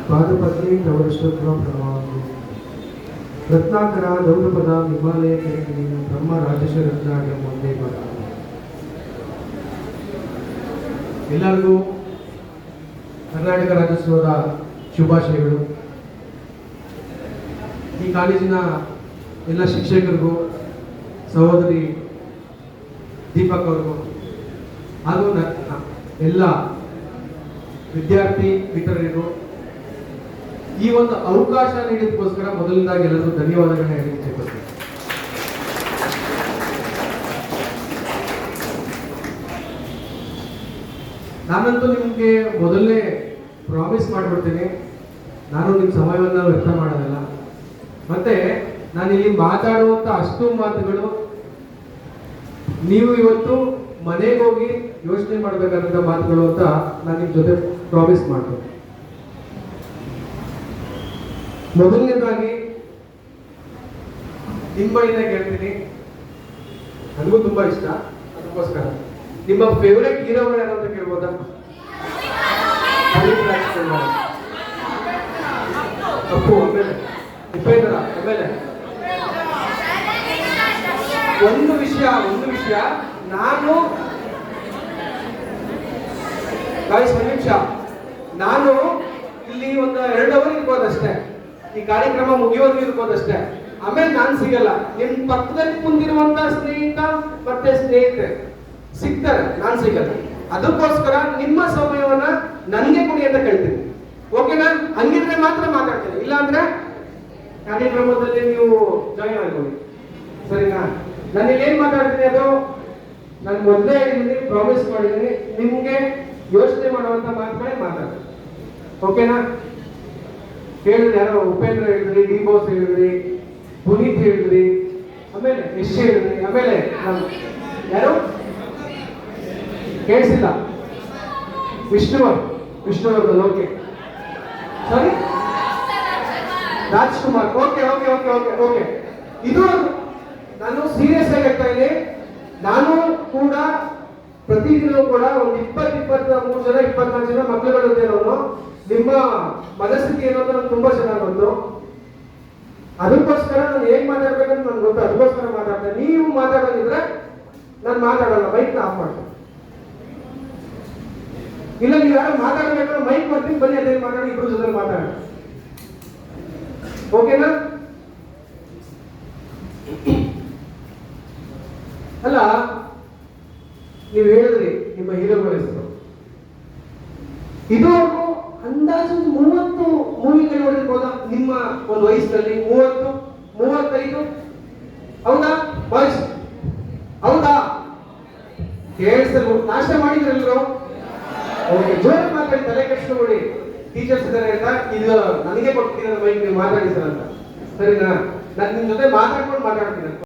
ಪಾದಪತ್ನಿ ಪ್ರವರಿಷ್ಠತ್ವ ಪ್ರಣವಾಮಿ ರತ್ನಾಕರ ಗೌರಪದ ಹಿಮಾಲಯ ಕಿರಣಿ ಬ್ರಹ್ಮ ರಾಜೇಶ ರತ್ನಾಗ ಒಂದೇ ಪದ. ಎಲ್ಲರಿಗೂ ಕರ್ನಾಟಕ ರಾಜ್ಯೋತ್ಸವದ ಶುಭಾಶಯಗಳು. ಈ ಕಾಲೇಜಿನ ಎಲ್ಲ ಶಿಕ್ಷಕರಿಗೂ, ಸಹೋದರಿ ದೀಪಕ್ ಅವ್ರಿಗೂ ಹಾಗೂ ಎಲ್ಲ ವಿದ್ಯಾರ್ಥಿ ಮಿತ್ರರಿಗೂ ಈ ಒಂದು ಅವಕಾಶ ನೀಡಿದಕ್ಕೋಸ್ಕರ ಮೊದಲನೇದಾಗಿ ಎಲ್ಲರೂ ಧನ್ಯವಾದಗಳನ್ನ ಹೇಳಲಿಕ್ಕೆ ಇಚ್ಛೆಪಡ್ತೀನಿ. ನಾನಂತೂ ನಿಮಗೆ ಮೊದಲನೇ ಪ್ರಾಮಿಸ್ ಮಾಡಿಬಿಡ್ತೀನಿ, ನಾನು ನಿಮ್ಮ ಸಮಯವನ್ನು ವ್ಯರ್ಥ ಮಾಡೋದಿಲ್ಲ. ಮತ್ತೆ ನಾನು ಇಲ್ಲಿ ಮಾತಾಡುವಂತ ಅಷ್ಟು ಮಾತುಗಳು ನೀವು ಇವತ್ತು ಮನೆಗೆ ಹೋಗಿ ಯೋಚನೆ ಮಾಡಬೇಕಾದಂತ ಮಾತುಗಳು ಅಂತ ನಾನು ನಿಮ್ಮ ಜೊತೆ ಪ್ರಾಮಿಸ್ ಮಾಡ್ತೀನಿ. ಮೊದಲನೇದಾಗಿ ನಿಮ್ಮ ಬಳಿನ ಹೇಳ್ತೀನಿ, ನನಗೂ ತುಂಬಾ ಇಷ್ಟ, ಅದಕ್ಕೋಸ್ಕರ ನಿಮ್ಮ ಫೇವರೇಟ್ ಹೀರೋಗಳು ಯಾರು ಅಂತ ಕೇಳ್ಬೋದಾ? ಅಪ್ಪು, ಆಮೇಲೆ ಉಪೇಂದ್ರ, ಆಮೇಲೆ ಒಂದು ವಿಷಯ ನಾನು ಒಂದು ನಿಮಿಷ, ನಾನು ಇಲ್ಲಿ ಒಂದು 2 ಅವರ್ ಇರ್ಬೋದಷ್ಟೇ, ಈ ಕಾರ್ಯಕ್ರಮ ಮುಗಿಯೋದು ಇರ್ಬೋದಷ್ಟೇ. ಆಮೇಲೆ ನಾನು ಸಿಗಲ್ಲ. ನಿಮ್ ಪಕ್ಕದಲ್ಲಿ ಕುಂದಿರುವಂತ ಸ್ನೇಹಿತ ಮತ್ತೆ ಸ್ನೇಹಿತರೆ ಸಿಗ್ತಾರೆ, ನಾನು ಸಿಗಲ್ಲ. ಅದಕ್ಕೋಸ್ಕರ ನಿಮ್ಮ ಸಮಯವನ್ನ ನನಗೆ ಕೊಡಿ ಅಂತ ಕೇಳ್ತೀನಿ. ಓಕೆನಾ? ಹಂಗಿದ್ರೆ ಮಾತ್ರ ಮಾತಾಡ್ತೀನಿ, ಇಲ್ಲ ಅಂದ್ರೆ ಕಾರ್ಯಕ್ರಮದಲ್ಲಿ ನೀವು ಜಾಯಿನ್ ಆಗ್ಬೋದು. ಸರಿನಾ? ನಾನು ಏನ್ ಮಾತಾಡ್ತೀನಿ ಅದು ನಾನು ಮೊದಲೇ ಹೇಳಿದ್ದೀನಿ, ಪ್ರಾಮಿಸ್ ಮಾಡಿದ್ದೀನಿ. ನಿಮ್ಗೆ ಯೋಚನೆ ಮಾಡುವಂತ ಮಾತುಗಳೇ ಮಾತಾಡ್ತೀನಿ. ಓಕೆನಾ? ಹೇಳಿದ್ರಿ, ಯಾರೋ ಉಪೇಂದ್ರ ಹೇಳಿದ್ರಿ, ಡಿ ಬಾಸ್ ಹೇಳಿದ್ರಿ, ಪುನೀತ್ ಹೇಳಿದ್ರಿ, ಆಮೇಲೆ ಯಶ್ ಹೇಳಿದ್ರಿ, ಆಮೇಲೆ ಯಾರು ಕೇಳಿಸಿಲ್ಲ, Vishnuvardhan, okay, sorry, Rajkumar, okay okay okay okay okay. ಇದು ನಾನು ಸೀರಿಯಸ್ ಆಗಿ ಹೇಳ್ತಾ ಇದ್ದೀನಿ. ನಾನು ಕೂಡ ಪ್ರತಿದಿನ ಕೂಡ ಒಂದು 23 ಜನ 24 ಜನ ಮಕ್ಕಳುಗಳ ಜೊತೆ ಇರೋನು. ನಿಮ್ಮ ಮನಸ್ಥಿತಿ ಏನೋ ಅಂತ ನಂಗೆ ತುಂಬಾ ಚೆನ್ನಾಗಿ ಗೊತ್ತು. ಅದಕ್ಕೋಸ್ಕರ ನಾನು ಹೇಗ್ ಮಾತಾಡ್ಬೇಕಂತ ನನ್ಗೆ ಗೊತ್ತು, ಅದಕ್ಕೋಸ್ಕರ ಮಾತಾಡ್ತೇನೆ. ನೀವು ಮಾತಾಡೋದಿದ್ರೆ ನಾನು ಮಾತಾಡಲ್ಲ, ಮೈಕ್ ಆಫ್ ಮಾಡ್ತೇನೆ. ಇಲ್ಲ ನೀವು ಯಾರು ಮಾತಾಡ್ಬೇಕಾದ್ರೆ ಮೈಕ್ ಮಾಡ್ತೀನಿ, ಬನ್ನಿ ಅದೇ ಮಾತಾಡಿ, ಇಬ್ರು ಜೊತೆ ಮಾತಾಡಿ. ಓಕೆನಾ? ಅಲ್ಲ, ನೀವು ಹೇಳಿದ್ರಿ ನಿಮ್ಮ ಹೀರೋಗಳ ಹೆಸರು. ಇದುವರೆಗೂ ಅಂದಾಜು 30 ಮೂವಿಗಳು ನೋಡಿರ್ಬೋದಾ ನಿಮ್ಮ ಒಂದು ವಯಸ್ಸಿನಲ್ಲಿ? 30, 35, ಹೌದಾ ಬಾಯ್ಸ್? ಹೌದಾ? ಕೇಳಿಸಲು ನಾಷ್ಟ ಮಾಡಿದ್ರಲ್ರು? ಓಕೆ, ಜೋರ ಮಾತಾಡಿ, ತಲೆ ಕೆಡಿಸ್ಕೊಂಡ್ಬಿಡಿ. ಟೀಚರ್ಸ್ ಇದ್ದಾರೆ ಅಂತ ಇದು ನನಗೆ ಕೊಟ್ಟಿದ್ದೀನಿ ಬೈಕ್, ನೀವು ಮಾತಾಡಿ ಸರ್ ಅಂತ. ಸರಿನಾ? ನಾನು ನಿಮ್ ಜೊತೆ ಮಾತಾಡ್ಕೊಂಡು ಮಾತಾಡ್ತೀನಿ.